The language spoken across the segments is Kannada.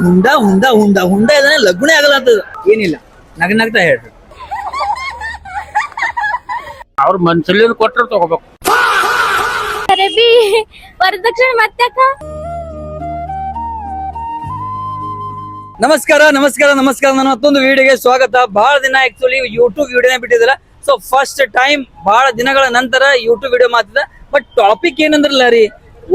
ಹುಂಡ ಹುಂಡ ಹುಂಡ ಹುಂಡ ಇದಾನೆ ಲಗ್ನೇ ಆಗಲ್ಲ ಅಂತ ಏನಿಲ್ಲ ನಗ್ನಗ್ತಾ ಹೇಳ್ರಿ ಅವ್ರ ಮನ್ಸಲ್ಲಿ ಕೊಟ್ಟರೆ ತಗೋಬೇಕು. ವರದಕ್ಷಿಣೆ ಮತ್ತಾಕ? ನಮಸ್ಕಾರ ನಮಸ್ಕಾರ ನಮಸ್ಕಾರ. ನನ್ನ ಮತ್ತೊಂದು ವಿಡಿಯೋಗೆ ಸ್ವಾಗತ. ಬಹಳ ದಿನ ಆಕ್ಚುಲಿ ಯೂಟ್ಯೂಬ್ ವಿಡಿಯೋನೇ ಬಿಟ್ಟಿದಿಲ್ಲ. ಸೊ ಫಸ್ಟ್ ಟೈಮ್ ಬಹಳ ದಿನಗಳ ನಂತರ ಯೂಟ್ಯೂಬ್ ವಿಡಿಯೋ ಮಾತಿದ. ಬಟ್ ಟಾಪಿಕ್ ಏನಂದ್ರಲ್ಲ ರೀ,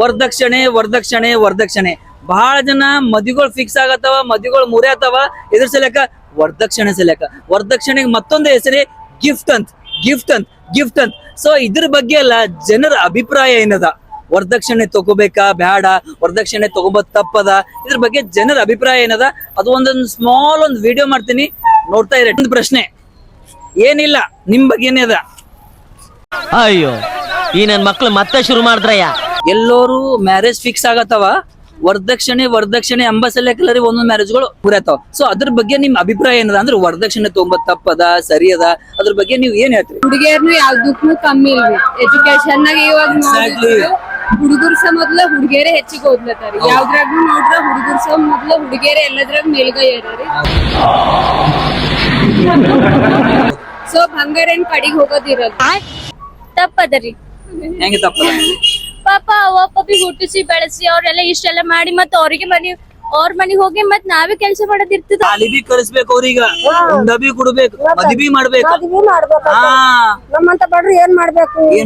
ವರದಕ್ಷಿಣೆ ವರದಕ್ಷಿಣೆ ವರದಕ್ಷಿಣೆ. ಬಹಳ ಜನ ಮದುವೆಗಳು ಫಿಕ್ಸ್ ಆಗತ್ತವ, ಮದುವೆಗಳು ಮುರಿ ಆತವ. ಇದ್ರ ಸಲಕ ವರದಕ್ಷಿಣೆ ಸಲಕ ವರದಕ್ಷಿಣೆಗೆ ಮತ್ತೊಂದು ಹೆಸರೇ ಗಿಫ್ಟ್ ಅಂತ ಗಿಫ್ಟ್ ಅಂತ ಗಿಫ್ಟ್ ಅಂತ. ಸೊ ಇದ್ರ ಬಗ್ಗೆ ಎಲ್ಲ ಜನರ ಅಭಿಪ್ರಾಯ ಏನದ? ವರದಕ್ಷಿಣೆ ತಗೋಬೇಕಾ ಬ್ಯಾಡ, ವರದಕ್ಷಿಣೆ ತಗೋಬೋದ್ ತಪ್ಪದ, ಇದ್ರ ಬಗ್ಗೆ ಜನರ ಅಭಿಪ್ರಾಯ ಏನದ? ಅದು ಒಂದೊಂದು ಸ್ಮಾಲ್ ಒಂದು ವಿಡಿಯೋ ಮಾಡ್ತೀನಿ, ನೋಡ್ತಾ ಇರ. ಒಂದು ಪ್ರಶ್ನೆ ಏನಿಲ್ಲ, ನಿಮ್ ಬಗ್ಗೆ ಏನಿದ? ಅಯ್ಯೋ ಈ ನನ್ ಮಕ್ಳು ಮತ್ತೆ ಶುರು ಮಾಡಿದ್ರಯ್ಯ. ಎಲ್ಲರೂ ಮ್ಯಾರೇಜ್ ಫಿಕ್ಸ್ ಆಗತ್ತವ, ವರದಕ್ಷಿಣೆ ವರದಕ್ಷಿಣೆ ಅಂಬಸಲೆಕ್ಕಲ್ಲರಿ ಒಂದೊಂದು ಮ್ಯಾರೇಜ್ಗಳು ಪೂರೈತಾವ. ಸೊ ಅದ್ರ ಬಗ್ಗೆ ನಿಮ್ ಅಭಿಪ್ರಾಯ ಏನದ? ಅಂದ್ರೆ ವರದಕ್ಷಿಣೆ ತಗೊಂಬದ್ ತಪ್ಪದ ಸರಿ ಅದ, ಅದ್ರ ಬಗ್ಗೆ ನೀವು ಏನ್ ಹೇಳ್ತೀರಿ? ಹುಡುಗಿಯರ್ನು ಯಾವ್ದಕ್ಕೂ ಕಮ್ಮಿ ಇಲ್ರಿ. ಎಜುಕೇಶನ್ ನಾಗ ಇವಾಗ ಹುಡುಗರ್ ಸಹ ಮೊದ್ಲ ಹುಡುಗಿಯರೇ ಹೆಚ್ಚಿಗೆ ಓದ್ಲತ್ತಾರ. ಯಾವ್ದ್ರಾಗೂ ನೋಡ್ರ ಹುಡುಗರ್ ಸಹ ಮೊದ್ಲ ಹುಡುಗಿಯರೇ ಎಲ್ಲದ್ರಾಗ ಮೇಲ್ಗೈ ಏರ್ರಿ. ಸೊ ಬಂಗಾರ ಏನ್ ಕಡಿಗೆ ಹೋಗೋದಿರಲ್ಲ. ತಪ್ಪದರಿ. ಹೆಂಗೆ ತಪ್ಪದ? ಪಾಪ ಒಬ್ಬಿ ಹುಟ್ಟಿಸಿ ಬೆಳೆಸಿ ಅವ್ರೆಲ್ಲ ಇಷ್ಟೆಲ್ಲ ಮಾಡಿ ಮತ್ತ ಅವ್ರಿಗೆ ಅವ್ರ ಮನಿಗ್ ಹೋಗಿ ಮತ್ ನಾವೇ ಕೆಲಸ ಮಾಡೋದಿರ್ತದ. ಅಲಿಬಿ ಕಲಿಸ್ಬೇಕು, ಅವ್ರೀಗ ಉಂಡಬಿ ಕೊಡ್ಬೇಕು, ಮದುವೆ ಮಾಡ್ಬೇಕು. ನಮ್ಮಂತ ಬಡ್ರಿ ಏನ್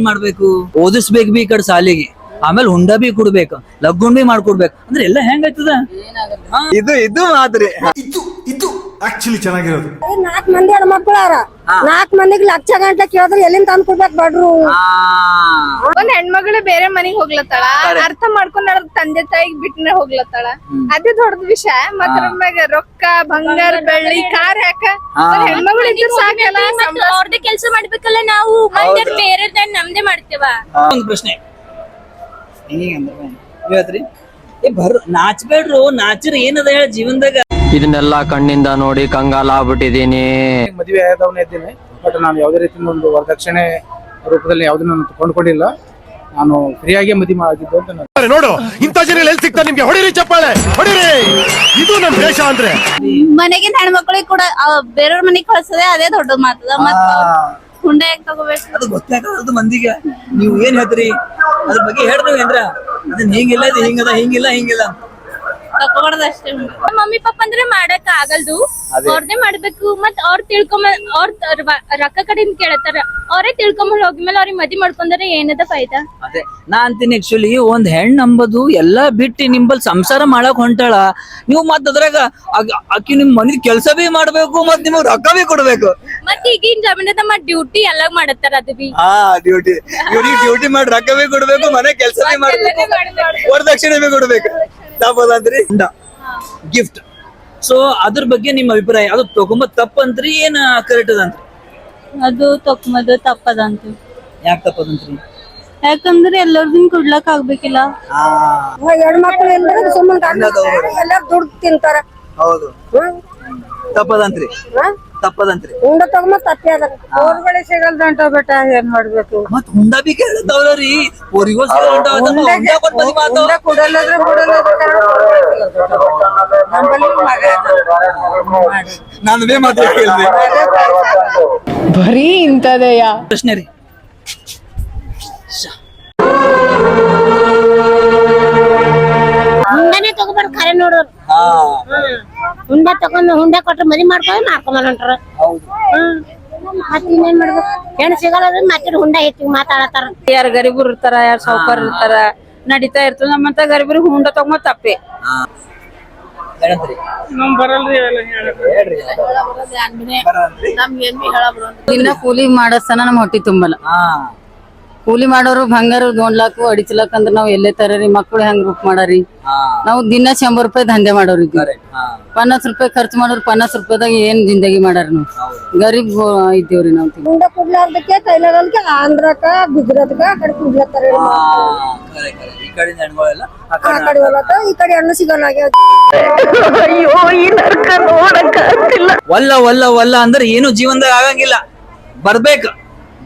ಮಾಡ್ಬೇಕು? ಓದಿಸ್ಬೇಕು ಬಿ ಈ ಕಡೆ ಸಾಲಿಗೆ, ಆಮೇಲೆ ಹುಂಡ ಬಿ ಕೊಡ್ಬೇಕು, ಲಗ್ಗುನ್ ಬಿ ಮಾಡ್ಕೊಡ್ಬೇಕು. ಅಂದ್ರೆ ಎಲ್ಲ ಹೆಂಗಾಯ್ತದ? ಇದು ಮಾತ್ರಿ ಇದು ಆಕ್ಚುಲಿ ಚೆನ್ನಾಗಿರೋದು. 4 ಮಂದಿ ಹೆಣ್ಮಕ್ಳು ಅರ, 4 ಮಂದಿಗೆ ಲಕ್ಷ ಗಂಟೆ ಕೇಳಿದ್ರೆ ಎಲ್ಲಿಂದ ತಂದು ಕೊಡ್ಬೇಕು ಬಡ್ರು? ಒಂದ್ ಹೆಣ್ಮಗಳು ಬೇರೆ ಮನಿಗ್ ಹೋಗ್ಲತ್ತಾಳ, ಅರ್ಥ ಮಾಡ್ಕೊಂಡ್ ತಂದೆ ತಾಯಿಗ್ ಬಿಟ್ಟನೆ ಹೋಗ್ಲತ್ತಾಳ. ಅದೇ ದೊಡ್ಡ ವಿಷಯ. ಮತ್ತ ರೊಕ್ಕ ಬಂಗಾರ ಬೆಳ್ಳಿ ಕಾರ್ ಯಾಕ? ಹೆಣ್ಮಗಳು ಇದ್ರೆ ಸಾಕಲ್ಲ. ಅವ್ರದೇ ಕೆಲಸ ಮಾಡ್ಬೇಕಲ್ಲ ನಾವು, ಮತ್ತೆ ಬೇರೆ ನಮ್ದೇ ಮಾಡ್ತೇವ. ಒಂದು ಪ್ರಶ್ನೆ ಹೇಳ್ತ್ರಿ, ನಾಚ್ಬೇಡ್ರು, ನಾಚಿರ್ ಏನದ ಹೇಳ ಜೀವನದಾಗ? ಇದನ್ನೆಲ್ಲಾ ಕಣ್ಣಿಂದ ನೋಡಿ ಕಂಗಾಲ ಆಗ್ಬಿಟ್ಟಿದೀನಿ. ಮದುವೆ ಆದವನೇ ಇದ್ದೀನಿ, ಬಟ್ ನಾನು ಯಾವುದೇ ರೀತಿಯ ಒಂದು ವರದಕ್ಷಿಣೆ ರೂಪದಲ್ಲಿ ಯಾವುದನ್ನು ನಾನು ಕೊಂಡ್ಕೊಂಡಿಲ್ಲ. ನಾನು ಫ್ರೀಯಾಗಿ ಮದುವೆ ಆಗಿದ್ದು ಅಂತ ನಾನು ನೋಡು, ಇಂಥ ಜನ ಎಲ್ಲಿ ಸಿಗ್ತಾರೆ ನಿಮ್ಗೆ? ಹೊಡಿರಿ ಚಪ್ಪಾಳೆ, ಹೊಡಿರಿ. ಇದು ನಮ್ ದೇಶ ಅಂದ್ರೆ. ಮನೆಗಿನ ಹೆಣ್ಮಕ್ಳಿಗೆ ಕೂಡ ಬೇರೆಯವ್ರ ಮನೆಗ್ ಕಳ್ಸದೆ ಅದೇ ದೊಡ್ಡ ಮಾತದ. ಮತ್ತ ಹುಂಡ ಯಾಕೆ ತಗೋಬೇಕು? ಅದು ಗೊತ್ತಾಗದು ಮಂದಿಗೆ. ನೀವು ಏನ್ ಹೇಳ್ತೀರಿ ಅದ್ರ ಬಗ್ಗೆ ಹೇಳ್ರಿ ಏನ್ರ? ಅದನ್ನ ಹಿಂಗಿಲ್ಲ, ಇದು ಹಿಂಗದ, ಹಿಂಗಿಲ್ಲ ಹಿಂಗಿಲ್ಲ ತಗೋಬಾರ್ದು ಅಷ್ಟೇ. ಮಮ್ಮಿ ಪಾಪ ಅಂದ್ರೆ ಮಾಡಕ್ ಆಗಲ್ದು, ಅವ್ರದೇ ಮಾಡ್ಬೇಕು. ಮತ್ ಅವ್ರ ಅವ್ರ ರೊಕ್ಕ ಕಡೆಯಿಂದ ಕೇಳತ್ತಾರ, ಅವ್ರೇ ತಿಳ್ಕೊಂಬಂದ್ ಹೋಗಿದ್ಮೇಲೆ ಅವ್ರಿಗೆ ಮದ್ವಿ ಮಾಡ್ಕೊಂಡ್ರೆ ಏನದ ಫಾಯ್ದಾ? ಅದೇ ನಾ ಅಂತೀನಿ. ಆಕ್ಚುಲಿ ಒಂದ್ ಹೆಣ್ ನಂಬದು ಎಲ್ಲಾ ಬಿಟ್ಟು ನಿಂಬಲ್ ಸಂಸಾರ ಮಾಡಕ್ ಹೊಂಟಾಳ, ನೀವು ಮತ್ ಅದ್ರಾಗ ಆಕಿ ನಿಮ್ ಮನಿದ್ ಕೆಲ್ಸ ಬಿ ಮಾಡ್ಬೇಕು, ಮತ್ ನಿಮಗ್ ರೊಕ್ಕ ಬಿ ಕೊಡ್ಬೇಕು. ಮತ್ ಈಗಿನ ಜಮೀನದ ಮತ್ ಡ್ಯೂಟಿ ಎಲ್ಲ ಮಾಡತ್ತಾರ. ಅದು ಬಿ ಡ್ಯೂಟಿ, ಇವ್ರಿಗೆ ಡ್ಯೂಟಿ ಮಾಡಿ ರೊಕ್ಕ ಬಿ ಕೊಡ್ಬೇಕು, ಮನೆ ಕೆಲ್ಸ ಬಿ ಮಾಡ್ಬೇಕು, ವರದಕ್ಷಿಣೆ ಬಿ ಕೊಡ್ಬೇಕು. ತಪ್ಪದಂತ್ರಿ ಗಿಫ್ಟ್. ಸೊ ಅದ್ರ ಬಗ್ಗೆ ನಿಮ್ ಅಭಿಪ್ರಾಯ? ಅದು ತಗೊಂಬ ತಪ್ಪಂತ್ರಿ ಏನ್ ಕರೆಕ್ಟ್ ಅದಂತ್ರಿ? ಅದು ತಕೊಂಬದು ತಪ್ಪದಂತ. ಯಾಕೆ ತಪ್ಪದಂತ್ರಿ? ಯಾಕಂದ್ರೆ ಎಲ್ಲರಿಗೂ ಕೊಡ್ಲಕ್ ಆಗ್ಬೇಕಿಲ್ಲ. ಹೆಣ್ಮಕ್ಳು ಇಲ್ದ್ರೆ ಸುಮ್ಮನೆ ಎಲ್ಲಾರು ದುಡ್ಡು ತಿಂತಾರ. ಹೌದು, ತಪ್ಪದಂತ್ರಿ ತಪ್ಪದಂತ್ರಿ. ಹುಂಡ ತಗೊಂಬ ತಪ್ಪಿ ಅದ. ಅವ್ರುಗಳೇ ಸಿಗಲ್ದಂಟ ಬೆಟ್ಟ ಏನ್ ಮಾಡ್ಬೇಕು? ಮತ್ ಹುಂಡ ಬಿ ಕೇಳತ್ತವ್ರಿ, ಊರಿಗೂ ನಾನು ಬೇ ಮಾತು ಕೇಳಿದೆ. ಬರೀ ಇಂತದೆಯಾ ಪ್ರಶ್ನೆ ರೀ. ಹುಂಡನೆ ತಗೋಬಾರ ಖರೆ ನೋಡೋರು. ಹುಂಡ ತಗೊಂಡ್ ಹುಂಡ ಕೊಟ್ರೆ ಮದಿ ಮಾಡ್ಕೊಂಡ್ ಹೊಂಟಾರ. ಮತ್ ಇನ್ನೇನ್ ಮಾಡ್ಬೇಕು? ಹೆಣ್ ಸಿಗಲ್ಲ ಮತ್ತೆ ಹುಂಡ ಹೆಚ್ಚಿಗೆ ಮಾತಾಡತಾರ. ಯಾರು ಗರೀಬರು ಇರ್ತಾರ, ಯಾರು ಸಾವುಕಾರ ಇರ್ತಾರ, ನಡೀತಾ ಇರ್ತದ. ನಮ್ಮಂತ ಗರೀಬರಿಗೆ ಹುಂಡ ತಗೊಂಬ ತಪ್ಪೆ. ನಮ್ ಬರಲ್ರಿ ದಿನ ಕೂಲಿ ಮಾಡಸ್ತನ ನಮ್ ಹೊಟ್ಟಿ ತುಂಬಲ್ಲ. ಕೂಲಿ ಮಾಡೋರು ಬಂಗಾರ 1 ಲಕ್ಷ 2 ಲಕ್ಷ ಅಂದ್ರೆ ನಾವ್ ಎಲ್ಲೇ ತರರಿ? ಮಕ್ಳು ಹೆಂಗ್ ರೂಪ್ ಮಾಡಾರಿ? ನಾವು ದಿನ 100 ರೂಪಾಯಿ ದಂಧೆ ಮಾಡೋರು, 50 ರೂಪಾಯಿ ಖರ್ಚು ಮಾಡೋರು. 50 ರೂಪಾಯಿದಾಗ ಏನ್ ಜಿಂದಗಿ ಮಾಡಾರ? ನಾವು ಗರೀಬ್ ಇದ್ದೇವ್ರಿ. ನಾವ್ ಹುಂಡ ಕುಡ್ಲಾರ್ದಕ್ಕೆ ಕೈಲಾಗಲ್ಕೆ ಆಂಧ್ರಕ್ಕ ಗುಜರಾತ್ಕ ಕಡೆ ಕುಡ್ಲತ್ತಾರ. ಈ ಕಡೆ ಹಣ್ಣು ಸಿಗಲ್ಲ. ವಲ್ಲ ವಲ್ಲ ವಲ್ಲ ಅಂದ್ರೆ ಏನು ಜೀವನದಾಗ ಆಗಂಗಿಲ್ಲ. ಬರ್ಬೇಕು,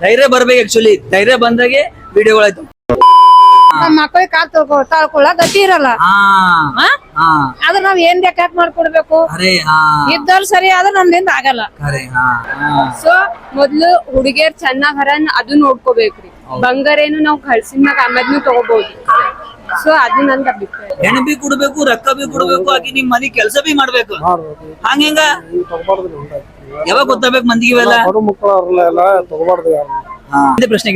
ಧೈರ್ಯ ಬರ್ಬೇಕು. ಆಕ್ಚುಲಿ ಧೈರ್ಯ ಬಂದಾಗೆ ವಿಡಿಯೋಗಳಾಯ್ತು. ಮಕ್ಕಳಿಗೆ ಕಾಲ್ ತಾಳ್ಕೊಳ್ಳ ಗತಿ ಇರಲ್ಲ. ಹಾ ಆದ್ರ ನಾವ್ ಏನ್ ಬೇಕಾಕ್ ಮಾಡ್ಕೊಡ್ಬೇಕು ಅರೆ ಹಾ ಇದ್ದವ್ರು ಸರಿ ಆದ್ರೆ ನಮ್ದಿಂದ ಆಗಲ್ಲ. ಅರೆ ಹಾ ಸೊ ಮೊದ್ಲು ಹುಡುಗಿಯರ್ ಚೆನ್ನಾಗ್ ಹರನ್ ಅದು ನೋಡ್ಕೋಬೇಕ್ರಿ. ಬಂಗಾರೇನು ನಾವ್ ಕಳ್ಸಿನ ಮ್ಯಾಗ ಆಮೇದ್ನು ತಗೋಬಹುದು. ಸೊ ಅದು ನನ್ ಅಭಿಪ್ರಾಯ. ಹೆಣ್ ಬಿ ಕೊಡ್ಬೇಕು, ರೊಕ್ಕ ಬಿ ಕೊಡ್ಬೇಕು, ಆಕಿ ನಿಮ್ ಮನಿ ಕೆಲ್ಸ ಬಿ ಮಾಡ್ಬೇಕು. ಹಂಗ ಯಾವಾಗ ಗೊತ್ತಾಗ್ಬೇಕು ಮಂದಿಗೆ ಇವೆಲ್ಲ? ಇದೇ ಪ್ರಶ್ನೆ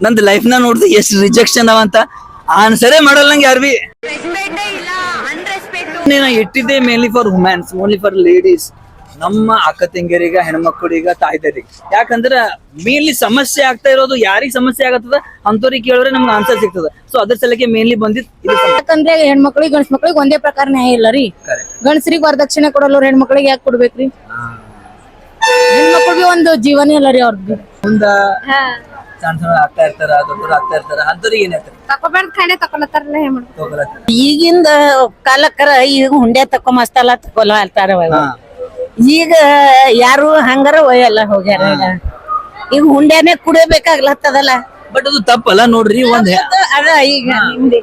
ನಂದ್ ಲೈಫ್ ನ ನೋಡ್ದು ಎಷ್ಟ್ ರಿಜೆಕ್ಷನ್ ಅವಂತ ಆನ್ಸರೇ ಮಾಡಲ್ಲ ನಂಗೆ ಯಾರು ಬಿ. ಇಟ್ಟಿದ್ದೆ mainly for women's, only for ladies. ನಮ್ಮ ಅಕ್ಕ ತಂಗಿಯರಿಗ, ಹೆಣ್ಮಕ್ಳಿಗ, ತಾಯ್ದರಿಗೆ. ಯಾಕಂದ್ರ ಮೇನ್ಲಿ ಸಮಸ್ಯೆ ಆಗ್ತಾ ಇರೋದು ಯಾರಿಗ್ ಸಮಸ್ಯೆ ಆಗತ್ತದ ಅಂತವ್ರಿಗೆ ಕೇಳಿದ್ರೆ ನಮ್ಗೆ ಆನ್ಸರ್ ಸಿಗ್ತದ. ಸೊ ಅದ್ರ ಸಲಕ್ಕೆ ಮೇನ್ಲಿ ಬಂದಿದ್ ಇದು. ಯಾಕಂದ್ರೆ ಹೆಣ್ಮಕ್ಳಿಗೆ ಗಂಡ್ಸ್ ಮಕ್ಳಿಗೆ ಒಂದೇ ಪ್ರಕಾರ ನ್ಯಾಯ ಇಲ್ಲ ರೀ. ಗಂಡಸ್ರಿಗೆ ವರದಕ್ಷಿಣೆ ಕೊಡಲ್ಲ, ಹೆಣ್ಮಕ್ಳಿಗೆ ಯಾಕೆ ಕೊಡ್ಬೇಕ್ರಿ? ಹೆಣ್ಮಕ್ಳಿಗೆ ಒಂದು ಜೀವನೇ ಇಲ್ಲ ರೀ ಅವ್ರದ್ದು. ಮುಂದ ಸಣ್ಣ ಸಣ್ಣ ಆಗ್ತಾ ಇರ್ತಾರ, ದೊಡ್ಡವ್ರು ಆಗ್ತಾ ಇರ್ತಾರ, ಅಂತವ್ರಿಗೆ ಏನ್ ಹೇಳ್ತಾರೆ? ತಕೊಬಾರ್ದು ಖಾನೆ ತಕೊಳತ್ತಾರಲ್ಲ ಏನ್ ಮಾಡ್ಬೇಕು? ಈಗಿಂದ ಕಾಲಕ್ಕರ ಈಗ ಹುಂಡೆ ತಕೊ ಮಸ್ತಲ್ಲ ತಕೊಲ್ಲ ಅಂತಾರ. ಈಗ ಯಾರು ಹಂಗಾರ ಒಯ್ಯಲ್ಲ ಹೋಗ್ಯಾರ. ಈಗ ಹುಂಡೆನೆ ಕುಡಿಬೇಕಾಗ್ಲತ್ತದಲ್ಲ. ಬಟ್ ಅದು ತಪ್ಪಲ್ಲ ನೋಡ್ರಿ. ಒಂದ್ ಅದ ಈಗ ನಿಮ್ದೆ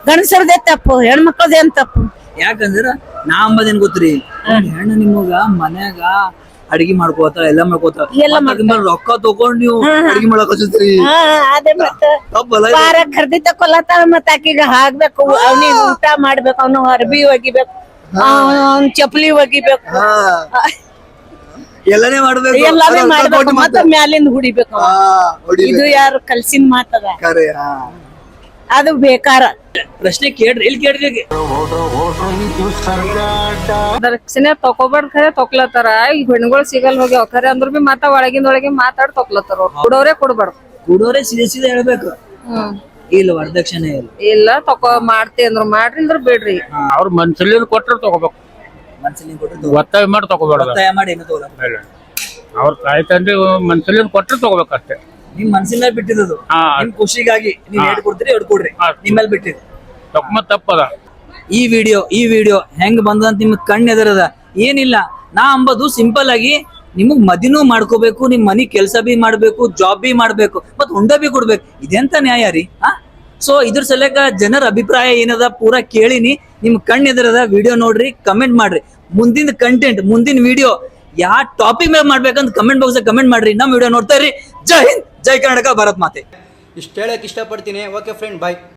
ಗಂಡಸರದೇ ತಪ್ಪು, ಹೆಣ್ಮಕ್ಳದೇನ್ ತಪ್ಪು? ಯಾಕಂದ್ರ ನಾ ಅಂಬದೇನ್ ಗೊತ್ತ್ರಿ, ಹೆಣ್ಣು ನಿಮಗ ಮನ್ಯಾಗ ಅಡಿಗೆ ಮಾಡ್ಕೋತಾರ, ಎಲ್ಲಾ ಮಾಡ್ಕೋತಾರ. ರೊಕ್ಕ ತಗೊಂಡ್ ನೀವು ಅಡಿಗೆ ಮಾಡಕ್ ಹಚ್ಚತ್ರಿ, ಅದೇ ಮತ್ತ ತಪ್ಪಲ್ಲ. ಪಾರ ಖರ್ದಿ ತಕೊಲ್ಲತ್ತಾರ. ಮತ್ತ ಆಕಿಗ ಹಾಕ್ಬೇಕು, ಅವ್ನಿಗೆ ಊಟ ಮಾಡ್ಬೇಕು, ಅವ್ನು ಅರ್ಬಿ ಒಗಿಬೇಕು, ಅವ್ನ ಚಪ್ಪಲಿ ಒಗಿಬೇಕು, ಎಲ್ಲಾನೇ ಮಾಡ್ಬೇಕು, ಎಲ್ಲಾನೇ ಮಾಡ್ಬೇಕು. ಮತ್ತ ಮ್ಯಾಲಿಂದ ಹುಡಿಬೇಕು. ಇದು ಯಾರು ಕಲ್ಸಿನ ಮಾತದ? ಅದು ಬೇಕಾರ. ಪ್ರಶ್ನೆ ಕೇಳ್ರಿ, ಇಲ್ಲಿ ಕೇಳ್ರಿ. ದಕ್ಷಿಣೆ ತಕೋಬಾರ್ದು ಖರೆ ತೊಕ್ಲತ್ತಾರ. ಈಗ ಹೆಣ್ಗಳು ಸಿಗಲ್ ಹೋಗ್ಯಾವ ಖರೆ ಅಂದ್ರ ಬಿ ಮಾತಾ ಒಳಗಿಂದೊಳಗೆ ಮಾತಾಡ್ ತೊಕ್ಲತ್ತಾರ. ಕೊಡೋರೇ ಕೊಡ್ಬಾರ್ದು. ಕೂಡೋರೆ ಸೀದಾ ಹೇಳ್ಬೇಕು. ಇಲ್ಲ ವರದಕ್ಷಿಣೆ ಇಲ್ಲ ತಕೋ ಮಾಡ್ತಿ ಅಂದ್ರ ಮಾಡ್ರಿ ಅಂದ್ರ ಬಿಡ್ರಿ. ಅವ್ರ ಮನ್ಸಲ್ಲಿ ಕೊಟ್ರೆ ತಗೋಬೇಕು, ಮನ್ಸಲ್ಲಿ ಕೊಟ್ಟು ಒತ್ತಾಯ ಮಾಡಿ ತಗೋಬೇಡ. ಒತ್ತಾಯ ಮಾಡಿ ಏನು ತಗೋಲ್ಲ. ಅವ್ರ ತಾಯಿ ತಂದೆ ಮನ್ಸಲ್ಲಿ ಕೊಟ್ರೆ ತಗೋಬೇಕಷ್ಟೇ. ನಿಮ್ ಮನ್ಸಿನ ಬಿಟ್ಟಿದ್ದು, ನಿಮ್ ಖುಷಿಗಾಗಿ ನೀವ್ ಹೇಳಿ ಕೊಡ್ತೀರಿ, ಹೇಳಿ ಕೊಡ್ರಿ, ನಿಮ್ಮಲ್ಲಿ ಬಿಟ್ಟಿದ್ದು. ತಪ್ಪದ. ಈ ವಿಡಿಯೋ ಹೆಂಗ್ ಬಂದಂತ ನಿಮ್ ಕಣ್ಣು ಎದರದ ಏನಿಲ್ಲ. ನಾ ಅಂಬದು ಸಿಂಪಲ್ ಆಗಿ ನಿಮಗ್ ಮದಿನೂ ಮಾಡ್ಕೋಬೇಕು, ನಿಮ್ ಮನಿ ಕೆಲ್ಸ ಬಿ ಮಾಡ್ಬೇಕು, ಜಾಬ್ ಬಿ ಮಾಡ್ಬೇಕು, ಮತ್ ಹುಂಡ ಬಿ ಕೊಡ್ಬೇಕು. ಇದೆಂತ ನ್ಯಾಯ ರೀ? ಸೊ ಇದ್ರ ಸಲಕ ಜನರ ಅಭಿಪ್ರಾಯ ಏನದ ಪೂರಾ ಕೇಳಿನಿ. ನಿಮ್ ಕಣ್ಣು ಎದರದ ವಿಡಿಯೋ ನೋಡ್ರಿ, ಕಮೆಂಟ್ ಮಾಡ್ರಿ. ಮುಂದಿನ ಕಂಟೆಂಟ್, ಮುಂದಿನ ವಿಡಿಯೋ ಯಾವ ಟಾಪಿಕ್ ಮೇಲೆ ಮಾಡ್ಬೇಕಂತ ಕಮೆಂಟ್ ಬಾಕ್ಸ್ ಕಮೆಂಟ್ ಮಾಡ್ರಿ. ನಮ್ ವಿಡಿಯೋ ನೋಡ್ತಾ ಇರ್ರಿ. ಜೈ ಹಿಂದ್, ಜೈ ಕರ್ನಾಟಕ, ಭಾರತ್ ಮಾತೆ. ಇಷ್ಟ ಹೇಳಕ್ ಇಷ್ಟಪಡ್ತೀನಿ. ಓಕೆ ಫ್ರೆಂಡ್, ಬಾಯ್.